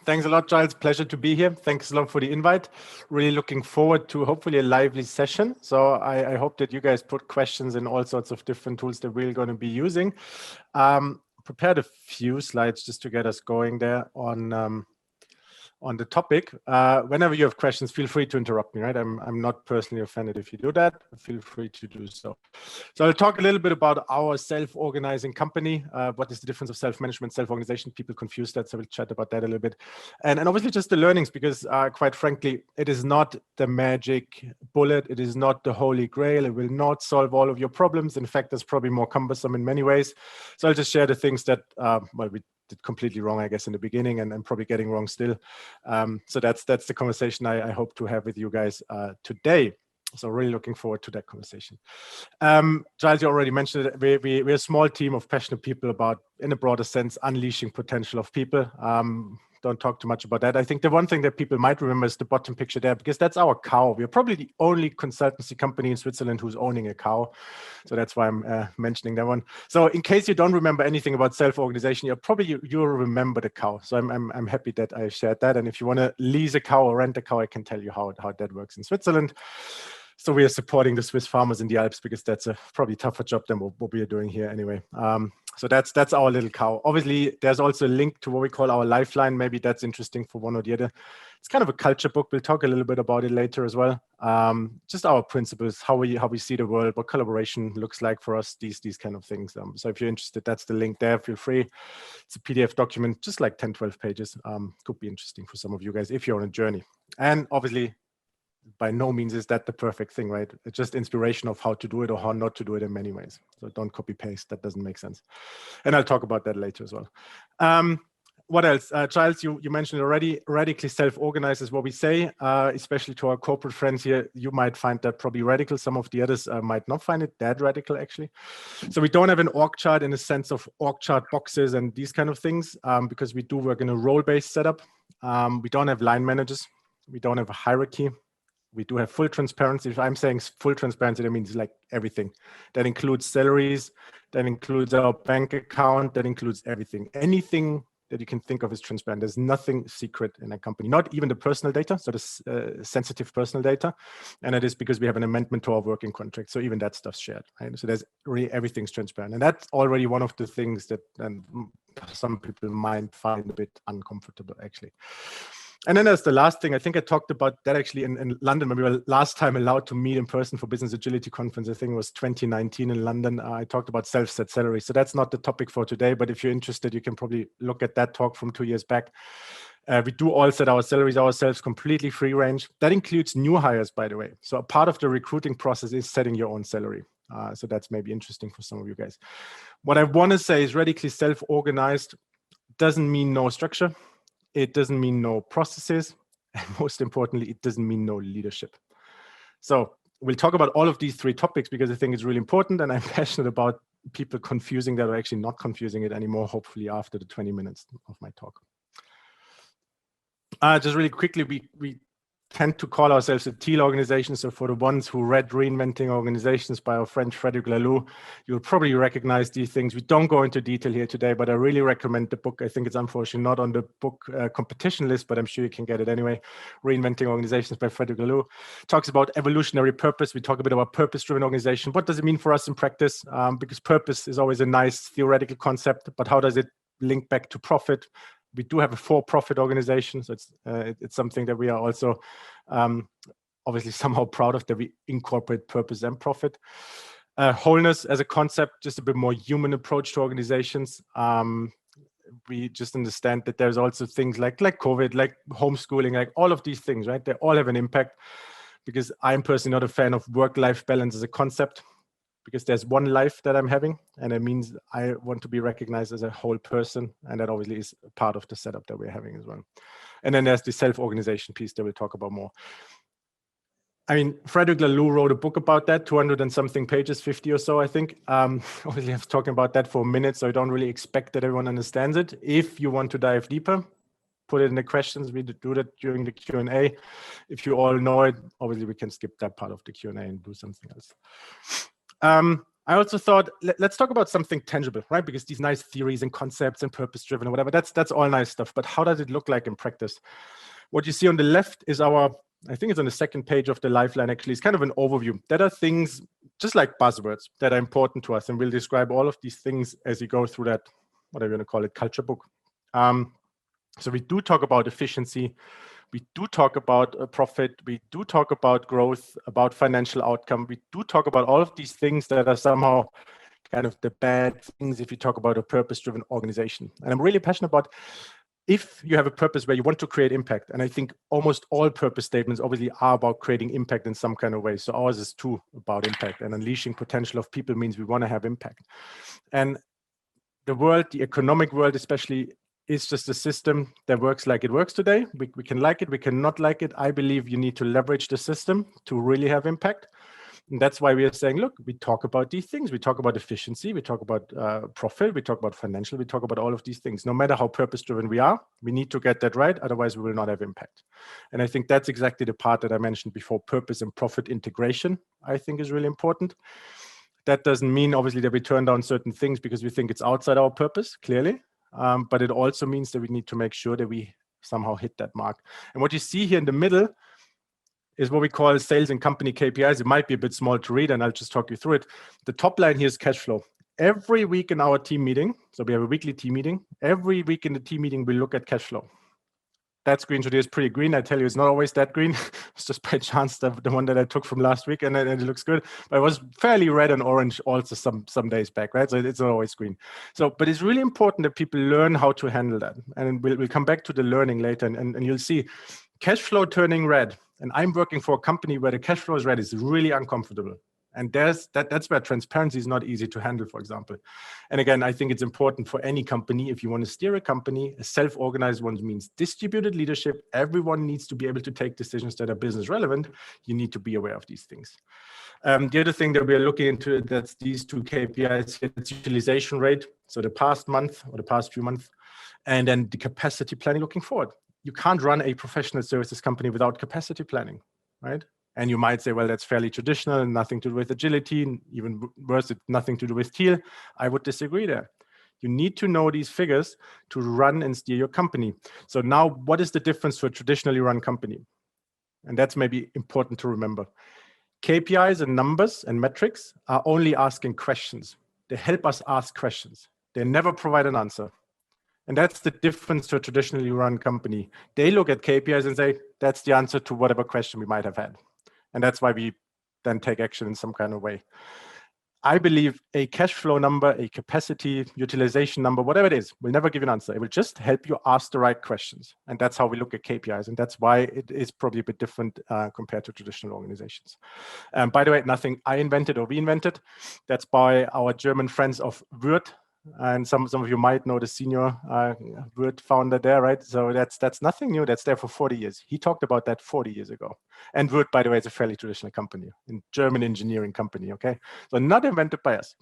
Thanks a lot, Giles. Pleasure to be here. Thanks a lot for the invite. Really looking forward to hopefully a lively session. So I hope that you guys put questions in all sorts of different tools that we're going to be using. Prepared a few slides just to get us going there on the topic. Whenever you have questions, feel free to interrupt me, right? I'm not personally offended if you do that. Feel free to do so. So I'll talk a little bit about our self-organizing company. What is the difference of self-management, self-organization? People confuse that, so we'll chat about that a little bit. And obviously just the learnings, because quite frankly, it is not the magic bullet. It is not the holy grail. It will not solve all of your problems. In fact, it's probably more cumbersome in many ways. So I'll just share the things that, well, we did completely wrong, I guess, in the beginning, and I'm probably getting wrong still. So that's the conversation I hope to have with you guys today. So really looking forward to that conversation. Giles, you already mentioned it. We're a small team of passionate people about, in a broader sense, unleashing potential of people. Don't talk too much about that. I think the one thing that people might remember is the bottom picture there, because that's our cow. We're probably the only consultancy company in Switzerland who's owning a cow. So that's why I'm mentioning that one. So in case you don't remember anything about self-organization, you'll remember the cow. So I'm happy that I shared that. And if you want to lease a cow or rent a cow, I can tell you how that works in Switzerland. So we are supporting the Swiss farmers in the Alps, because that's a probably tougher job than what we are doing here anyway. So that's our little cow. Obviously, there's also a link to what we call our lifeline. Maybe that's interesting for one or the other. It's kind of a culture book. We'll talk a little bit about it later as well. Just our principles, how we see the world, what collaboration looks like for us, these kind of things. So if you're interested, that's the link there. Feel free. It's a PDF document, just like 10, 12 pages. Could be interesting for some of you guys if you're on a journey. And obviously, by no means is that the perfect thing, right? It's just inspiration of how to do it or how not to do it in many ways. So don't copy paste. That doesn't make sense. And I'll talk about that later as well. What else? Giles, you mentioned already, radically self-organized is what we say, especially to our corporate friends here. You might find that probably radical. Some of the others might not find it that radical, actually. So we don't have an org chart in the sense of org chart boxes and these kind of things, because we do work in a role-based setup. We don't have line managers. We don't have a hierarchy. We do have full transparency. If I'm saying full transparency, that means like everything. That includes salaries, that includes our bank account, that includes everything. Anything that you can think of is transparent. There's nothing secret in a company, not even the personal data, so the sensitive personal data. And that is because we have an amendment to our working contract. So even that stuff's shared, right? So there's really everything's transparent. And that's already one of the things that some people might find a bit uncomfortable, actually. And then there's the last thing. I think I talked about that actually in London when we were last time allowed to meet in person for Business Agility Conference. I think it was 2019 in London. I talked about self-set salaries. So that's not the topic for today, but if you're interested, you can probably look at that talk from 2 years back. We do all set our salaries ourselves, completely free range. That includes new hires, by the way. So a part of the recruiting process is setting your own salary. So that's maybe interesting for some of you guys. What I want to say is radically self-organized doesn't mean no structure. It doesn't mean no processes. And most importantly, it doesn't mean no leadership. So we'll talk about all of these three topics because I think it's really important. And I'm passionate about people confusing that or actually not confusing it anymore, hopefully after the 20 minutes of my talk. Just really quickly, we tend to call ourselves a teal organization. So for the ones who read Reinventing Organizations by our friend Frederic Laloux, you'll probably recognize these things. We don't go into detail here today, but I really recommend the book. I think it's unfortunately not on the book competition list, but I'm sure you can get it anyway. Reinventing Organizations by Frederic Laloux talks about evolutionary purpose. We talk a bit about purpose-driven organization. What does it mean for us in practice? Because purpose is always a nice theoretical concept, but how does it link back to profit? We do have a for-profit organization, so it's something that we are also obviously somehow proud of, that we incorporate purpose and profit. Wholeness as a concept, just a bit more human approach to organizations. We just understand that there's also things like COVID, like homeschooling, like all of these things, right? They all have an impact, because I'm personally not a fan of work-life balance as a concept, because there's one life that I'm having, and it means I want to be recognized as a whole person, and that obviously is part of the setup that we're having as well. And then there's the self-organization piece that we'll talk about more. I mean, Frederic Laloux wrote a book about that, 200 and something pages, 50 or so, I think. Obviously, I was talking about that for a minute, so I don't really expect that everyone understands it. If you want to dive deeper, put it in the questions. We do that during the Q&A. If you all know it, obviously we can skip that part of the Q&A and do something else. I also thought, let's talk about something tangible, right? Because these nice theories and concepts and purpose-driven or whatever, that's all nice stuff. But how does it look like in practice? What you see on the left is I think it's on the second page of the Lifeline, actually. It's kind of an overview. That are things just like buzzwords that are important to us. And we'll describe all of these things as you go through that, whatever you want to call it, culture book. So we do talk about efficiency. We do talk about profit. We do talk about growth, about financial outcome. We do talk about all of these things that are somehow kind of the bad things if you talk about a purpose-driven organization. And I'm really passionate about if you have a purpose where you want to create impact. And I think almost all purpose statements obviously are about creating impact in some kind of way. So ours is too about impact, and unleashing potential of people means we want to have impact. And the world, the economic world especially, is just a system that works like it works today. We can like it, we cannot like it. I believe you need to leverage the system to really have impact. And that's why we are saying, look, we talk about these things. We talk about efficiency, we talk about profit, we talk about financial, we talk about all of these things. No matter how purpose-driven we are, we need to get that right. Otherwise, we will not have impact. And I think that's exactly the part that I mentioned before. Purpose and profit integration, I think, is really important. That doesn't mean, obviously, that we turn down certain things because we think it's outside our purpose, clearly. But it also means that we need to make sure that we somehow hit that mark. And what you see here in the middle is what we call sales and company KPIs. It might be a bit small to read, and I'll just talk you through it. The top line here is cash flow. Every week in our team meeting, so we have a weekly team meeting, every week in the team meeting, we look at cash flow. That screen today is pretty green. I tell you, it's not always that green. It's just by chance the one that I took from last week, and it looks good. But it was fairly red and orange also some days back, right? So it's not always green. So, but it's really important that people learn how to handle that. And we'll come back to the learning later, and you'll see cash flow turning red. And I'm working for a company where the cash flow is red is really uncomfortable. And that's where transparency is not easy to handle, for example. And again, I think it's important for any company, if you want to steer a company, a self-organized one means distributed leadership. Everyone needs to be able to take decisions that are business relevant. You need to be aware of these things. The other thing that we're looking into, that's these two KPIs, it's utilization rate. So the past month or the past few months, and then the capacity planning looking forward. You can't run a professional services company without capacity planning, right? And you might say, well, that's fairly traditional and nothing to do with agility, and even worse, it's nothing to do with teal. I would disagree there. You need to know these figures to run and steer your company. So now, what is the difference to a traditionally run company? And that's maybe important to remember. KPIs and numbers and metrics are only asking questions. They help us ask questions. They never provide an answer. And that's the difference to a traditionally run company. They look at KPIs and say, that's the answer to whatever question we might have had. And that's why we then take action in some kind of way. I believe a cash flow number, a capacity utilization number, whatever it is, will never give you an answer. It will just help you ask the right questions. And that's how we look at KPIs. And that's why it is probably a bit different compared to traditional organizations. By the way, nothing I invented or we invented. That's by our German friends of Würth. And some of you might know the senior Würth founder there, right? So that's nothing new. That's there for 40 years. He talked about that 40 years ago. And Würth, by the way, is a fairly traditional company, a German engineering company, okay? So not invented by us.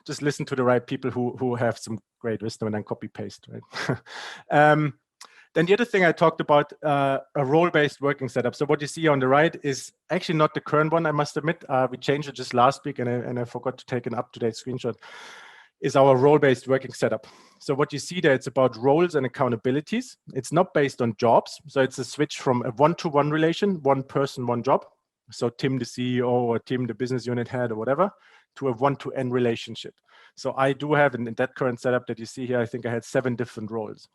Just listen to the right people who have some great wisdom and then copy paste, right? Then the other thing I talked about, a role-based working setup. So what you see on the right is actually not the current one, I must admit. We changed it just last week, and I forgot to take an up-to-date screenshot. Is our role-based working setup. So what you see there, it's about roles and accountabilities. It's not based on jobs. So it's a switch from a one-to-one relation, one person, one job. So Timm, the CEO, or Timm, the business unit head, or whatever, to a one-to-end relationship. So I do have, in that current setup that you see here, I think I had 7 different roles.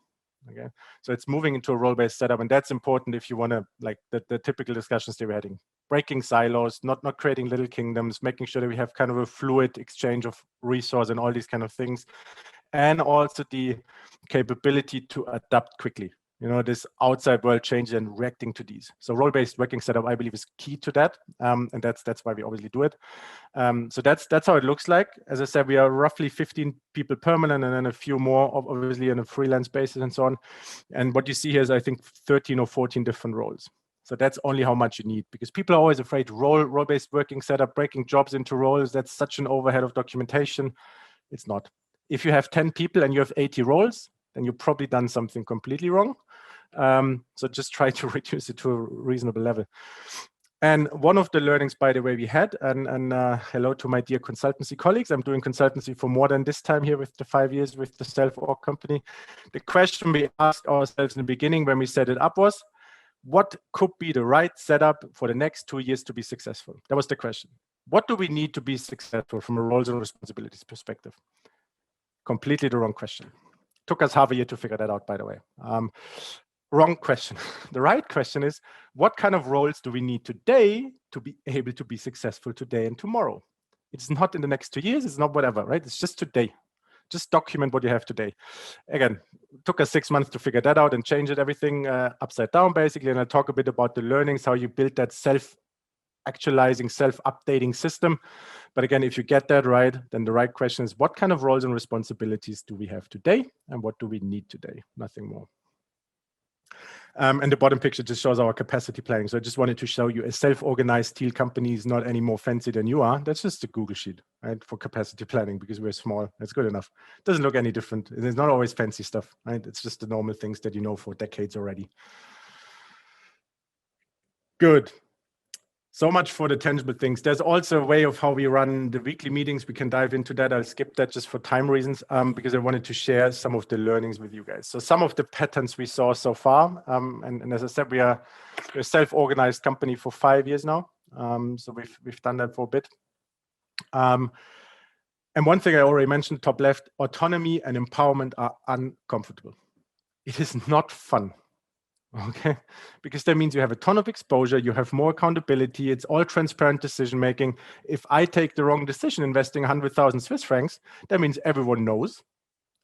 Okay, so it's moving into a role-based setup, and that's important if you want to, like the typical discussions they were having, breaking silos, not creating little kingdoms, making sure that we have kind of a fluid exchange of resource and all these kind of things, and also the capability to adapt quickly. You know, this outside world changes and reacting to these. So role-based working setup, I believe, is key to that, and that's why we obviously do it. So that's how it looks like. As I said, we are roughly 15 people permanent, and then a few more, obviously, on a freelance basis and so on. And what you see here is, I think, 13 or 14 different roles. So that's only how much you need, because people are always afraid role-based working setup, breaking jobs into roles. That's such an overhead of documentation. It's not. If you have 10 people and you have 80 roles, then you've probably done something completely wrong. So just try to reduce it to a reasonable level. And one of the learnings, by the way, we had, and hello to my dear consultancy colleagues. I'm doing consultancy for more than this time here with the 5 years with the self-org company. The question we asked ourselves in the beginning when we set it up was, what could be the right setup for the next 2 years to be successful? That was the question. What do we need to be successful from a roles and responsibilities perspective? Completely the wrong question. Took us half a year to figure that out, by the way. Wrong question. The right question is, what kind of roles do we need today to be able to be successful today and tomorrow? It's not in the next 2 years, it's not whatever, right? It's just today. Just document what you have today. Again, it took us 6 months to figure that out and change it, everything upside down, basically. And I'll talk a bit about the learnings, how you build that self-actualizing, self-updating system. But again, if you get that right, then the right question is, what kind of roles and responsibilities do we have today? And what do we need today? Nothing more. And the bottom picture just shows our capacity planning. So I just wanted to show you a self-organized steel company is not any more fancy than you are. That's just a Google sheet, right, for capacity planning, because we're small. That's good enough. It doesn't look any different. It's not always fancy stuff, right? It's just the normal things that you know for decades already. Good. So much for the tangible things. There's also a way of how we run the weekly meetings. We can dive into that. I'll skip that just for time reasons, because I wanted to share some of the learnings with you guys. So some of the patterns we saw so far, and as I said, we're a self-organized company for 5 years now. So we've done that for a bit. And one thing I already mentioned, top left, autonomy and empowerment are uncomfortable. It is not fun. Okay, because that means you have a ton of exposure, you have more accountability, it's all transparent decision making. If I take the wrong decision investing 100,000 Swiss francs, that means everyone knows,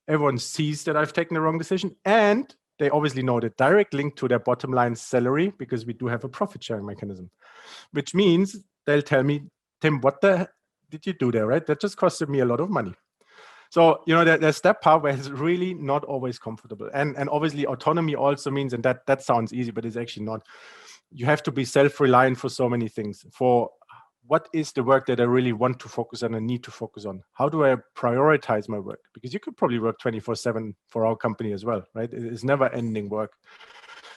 everyone sees that I've taken the wrong decision, and they obviously know the direct link to their bottom line salary, because we do have a profit sharing mechanism, which means they'll tell me, Tim, what the did you do there, right? That just costed me a lot of money. So, you know, there's that part where it's really not always comfortable. And obviously autonomy also means, and that sounds easy, but it's actually not. You have to be self-reliant for so many things. For what is the work that I really want to focus on and need to focus on? How do I prioritize my work? Because you could probably work 24/7 for our company as well, right? It's never ending work.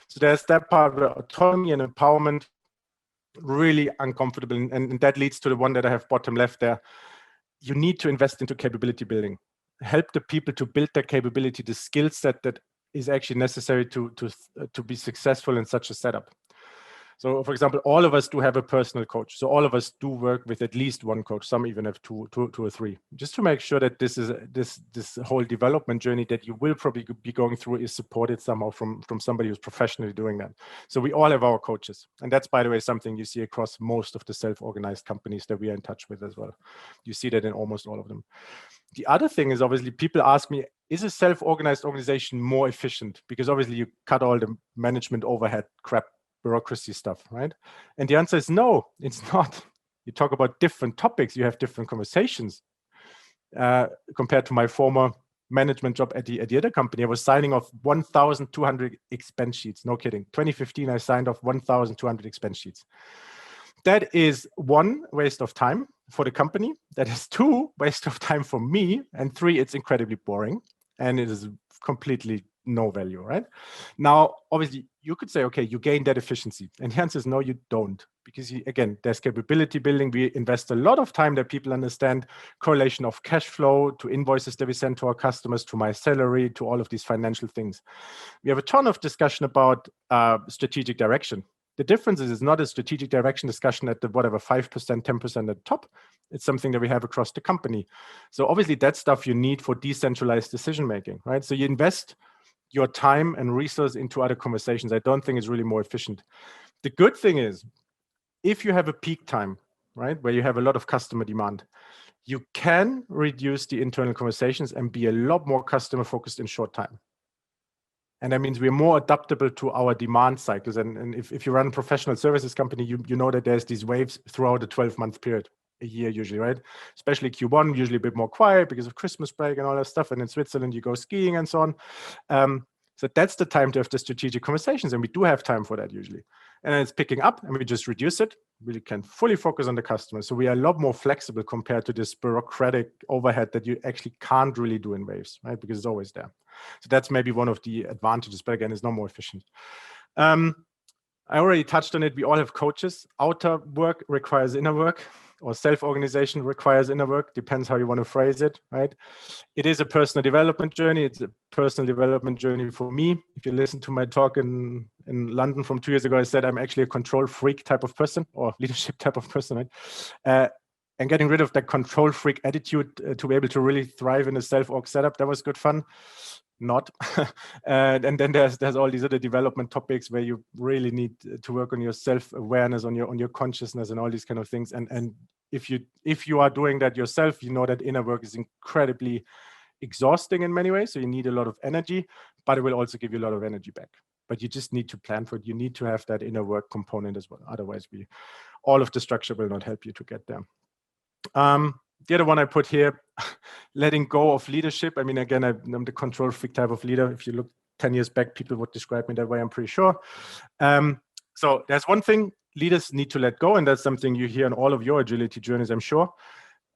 So there's that part where autonomy and empowerment really uncomfortable. And that leads to the one that I have bottom left there. You need to invest into capability building. Help the people to build their capability, the skill set that is actually necessary to be successful in such a setup. So, for example, all of us do have a personal coach. So all of us do work with at least one coach. Some even have two or three, just to make sure that this whole development journey that you will probably be going through is supported somehow from somebody who's professionally doing that. So we all have our coaches, and that's, by the way, something you see across most of the self-organized companies that we are in touch with as well. You see that in almost all of them. The other thing is, obviously, people ask me, is a self-organized organization more efficient? Because obviously you cut all the management overhead crap, bureaucracy stuff, right? And the answer is no, it's not. You talk about different topics, you have different conversations. Compared to my former management job at the other company, I was signing off 1,200 expense sheets. No kidding. 2015, I signed off 1,200 expense sheets. That is one, waste of time for the company. That is two, waste of time for me. And three, it's incredibly boring. And it is completely no value, right? Now, obviously, you could say, okay, you gain that efficiency. And the answer is no, you don't. Because again, there's capability building. We invest a lot of time that people understand correlation of cash flow to invoices that we send to our customers, to my salary, to all of these financial things. We have a ton of discussion about strategic direction. The difference is it's not a strategic direction discussion at the whatever 5%, 10% at the top. It's something that we have across the company. So obviously that's stuff you need for decentralized decision making, right? So you invest your time and resource into other conversations. I don't think it's really more efficient. The good thing is, if you have a peak time, right, where you have a lot of customer demand, you can reduce the internal conversations and be a lot more customer focused in short time. And that means we're more adaptable to our demand cycles. And if you run a professional services company, you know that there's these waves throughout a 12-month period, a year usually, right? Especially Q1, usually a bit more quiet because of Christmas break and all that stuff. And in Switzerland, you go skiing and so on. So that's the time to have the strategic conversations. And we do have time for that usually. And then it's picking up and we just reduce it. We can fully focus on the customer. So we are a lot more flexible compared to this bureaucratic overhead that you actually can't really do in waves, right? Because it's always there. So that's maybe one of the advantages, but again, it's not more efficient. I already touched on it. We all have coaches. Outer work requires inner work, or self-organization requires inner work. Depends how you want to phrase it, right? It is a personal development journey. It's a personal development journey for me. If you listen to my talk in London from 2 years ago, I said I'm actually a control freak type of person, or leadership type of person, right? And getting rid of that control freak attitude to be able to really thrive in a self-org setup, that was good fun. Not. And then there's all these other development topics where you really need to work on your self-awareness, on your consciousness, and all these kind of things. And if you are doing that yourself, you know that inner work is incredibly exhausting in many ways. So you need a lot of energy, but it will also give you a lot of energy back. But you just need to plan for it. You need to have that inner work component as well. Otherwise, all of the structure will not help you to get there. The other one I put here, letting go of leadership. I mean, again, I'm the control freak type of leader. If you look 10 years back, people would describe me that way, I'm pretty sure. So there's one thing leaders need to let go, and that's something you hear in all of your agility journeys, I'm sure.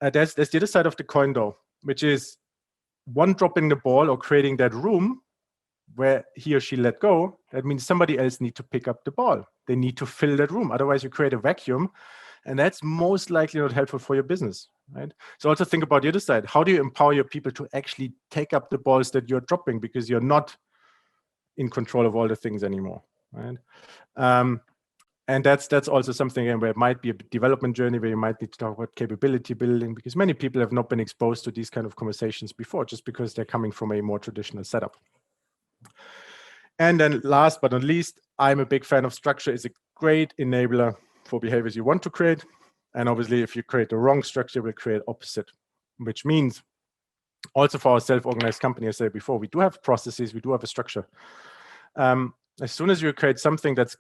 There's the other side of the coin, though, which is one dropping the ball or creating that room where he or she let go. That means somebody else needs to pick up the ball. They need to fill that room. Otherwise, you create a vacuum. And that's most likely not helpful for your business, right? So also think about the other side. How do you empower your people to actually take up the balls that you're dropping, because you're not in control of all the things anymore, right? And that's also something where it might be a development journey where you might need to talk about capability building, because many people have not been exposed to these kind of conversations before, just because they're coming from a more traditional setup. And then last but not least, I'm a big fan of structure. It's a great enabler for behaviors you want to create. And obviously, if you create the wrong structure, it will create opposite, which means also for our self-organized company, I said before, we do have processes, we do have a structure. As soon as you create something that's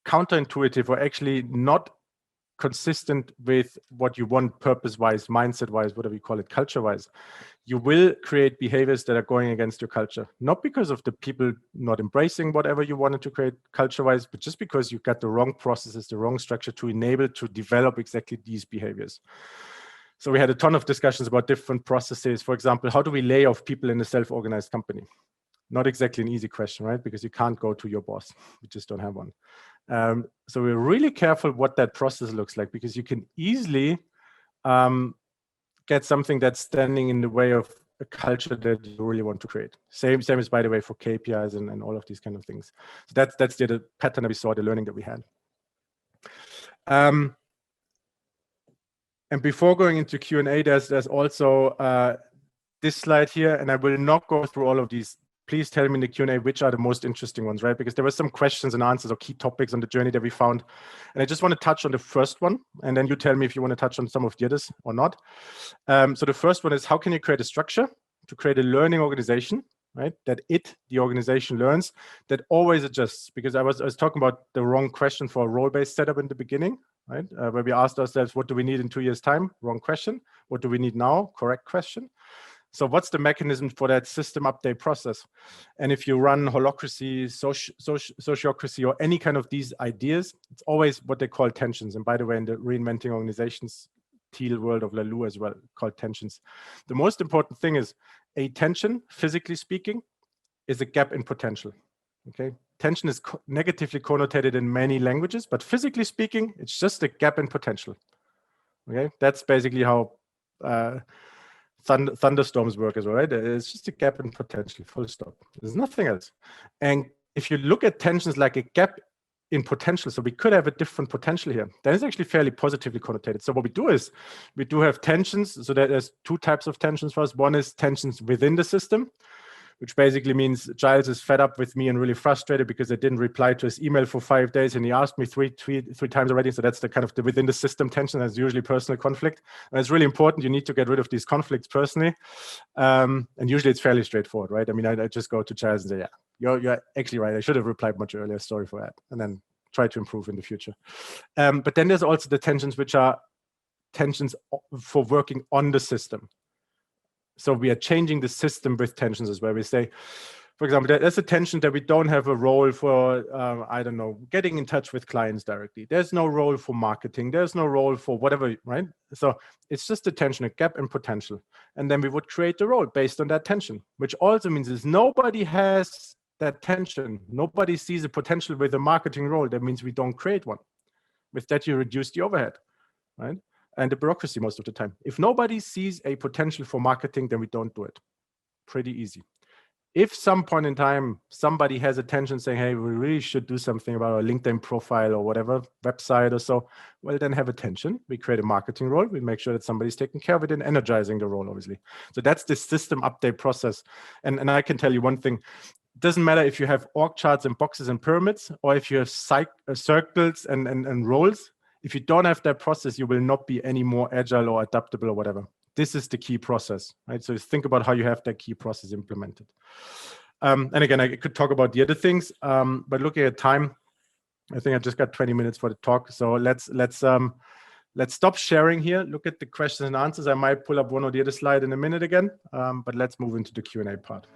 counterintuitive or actually not consistent with what you want purpose-wise, mindset-wise, whatever you call it, culture-wise, you will create behaviors that are going against your culture. Not because of the people not embracing whatever you wanted to create culture-wise, but just because you got the wrong processes, the wrong structure to enable to develop exactly these behaviors. So we had a ton of discussions about different processes. For example, how do we lay off people in a self-organized company? Not exactly an easy question, right? Because you can't go to your boss. We just don't have one. So we're really careful what that process looks like, because you can easily get something that's standing in the way of a culture that you really want to create. Same as, by the way, for KPIs and all of these kind of things. So that's the pattern that we saw, the learning that we had. And before going into Q&A, there's also this slide here, and I will not go through all of these. Please tell me in the Q&A which are the most interesting ones, right? Because there were some questions and answers or key topics on the journey that we found. And I just want to touch on the first one, and then you tell me if you want to touch on some of the others or not. So the first one is, how can you create a structure to create a learning organization, right? That the organization learns, that always adjusts. Because I was talking about the wrong question for a role-based setup in the beginning, right? Where we asked ourselves, what do we need in 2 years' time? Wrong question. What do we need now? Correct question. So what's the mechanism for that system update process? And if you run holacracy, sociocracy, or any kind of these ideas, it's always what they call tensions. And by the way, in the reinventing organizations, teal world of Lalou as well, called tensions. The most important thing is a tension, physically speaking, is a gap in potential. Okay, tension is negatively connotated in many languages, but physically speaking, it's just a gap in potential. Okay, that's basically how thunderstorms work as well, right? It's just a gap in potential, full stop. There's nothing else. And if you look at tensions like a gap in potential, so we could have a different potential here, then it's actually fairly positively connotated. So what we do is we do have tensions. So there's two types of tensions for us. One is tensions within the system, which basically means Giles is fed up with me and really frustrated because I didn't reply to his email for 5 days, and he asked me three times already. So that's the kind of the within the system tension. That's usually personal conflict, and it's really important. You need to get rid of these conflicts personally, and usually it's fairly straightforward, right? I mean, I just go to Giles and say, yeah, you're actually right. I should have replied much earlier. Sorry for that, and then try to improve in the future. But then there's also the tensions which are tensions for working on the system. So we are changing the system with tensions as well. We say, for example, there's a tension that we don't have a role for, I don't know, getting in touch with clients directly. There's no role for marketing. There's no role for whatever, right? So it's just a tension, a gap in potential. And then we would create a role based on that tension, which also means is nobody has that tension. Nobody sees a potential with a marketing role. That means we don't create one. With that, you reduce the overhead, right? And the bureaucracy most of the time. If nobody sees a potential for marketing, then we don't do it. Pretty easy. If some point in time somebody has attention saying, hey, we really should do something about our LinkedIn profile or whatever website or so, well, then have attention. We create a marketing role. We make sure that somebody's taking care of it and energizing the role, obviously. So that's the system update process. And I can tell you one thing. It doesn't matter if you have org charts and boxes and pyramids, or if you have circles and roles. If you don't have that process, you will not be any more agile or adaptable or whatever. This is the key process, right? So think about how you have that key process implemented. And again, I could talk about the other things, but looking at time, I think I just got 20 minutes for the talk. So let's stop sharing here. Look at the questions and answers. I might pull up one or the other slide in a minute again, but let's move into the Q&A part.